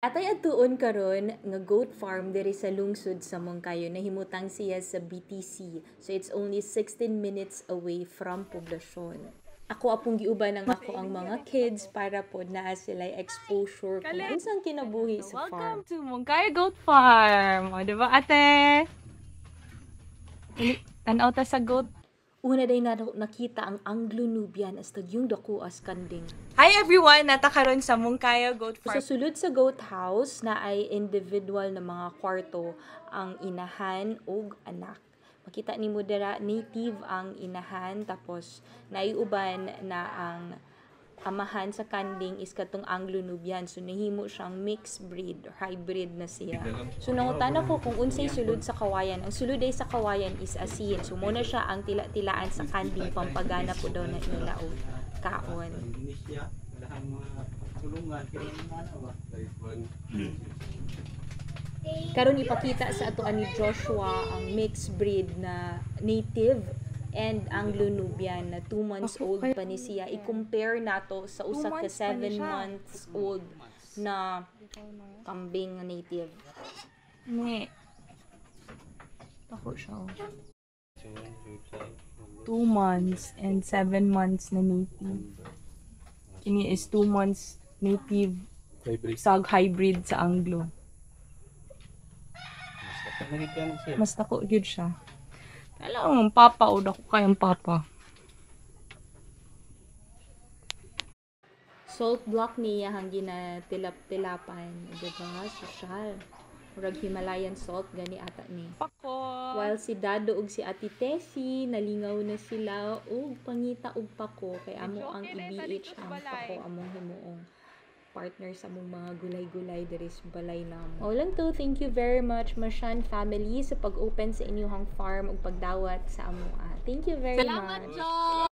Atay adtuon karon nga goat farm diri sa lungsod sa Moncayo nahimutang siya sa BTC. So it's only 16 minutes away from poblasyon. Ako apong giuban ng ako ang mga kids para po naa sila exposure kung unsang kinabuhi sa farm. Welcome to Moncayo Goat Farm. O, diba ate? Tanaw ta sa goat. Una day na nakita ang Anglo-Nubian as yung dako as kanding. Hi everyone! Nata karon sa Moncayo Goat Farm. Sa sulod sa goat house na ay individual na mga kwarto ang inahan ug anak. Makita ni mo dira native ang inahan tapos naiuban na ang amahan sa kanding is katong Anglo-Nubian. So nahimo siyang mixed breed or hybrid na siya. So nangutan ako kung unsay sulod sa kawayan. Ang sulod ay sa kawayan is asin. So muna siya ang tila-tilaan sa kanding pampagana po daw na nila o kaon. Karon ipakita sa ato ani Joshua ang mixed breed na native and Anglo-Nubian na 2 months old pa ni siya. I-compare nato sa usa ka 7 months old na kambing na native. Ni. Ako siya. 2 months and 7 months na native. Kini is 2 months native sag hybrid sa Anglo. Mas dako gyud siya. Alam, papa o dako kayang papa. Salt block niya hang ginatilap-tilapan, diba? Social. Murag Himalayan salt gani ata ni. Pako. While si Dado ug si Ate Tessie nalingaw na sila og pangita og pako kay amo ang IBH ang pako among himuong partner sa mong mga gulay-gulay diri sa balay namo. O lang to, thank you very much Mashan family sa pag-open sa inyong farm ug pagdawat sa amo. Thank you very much. Salamat, Jo!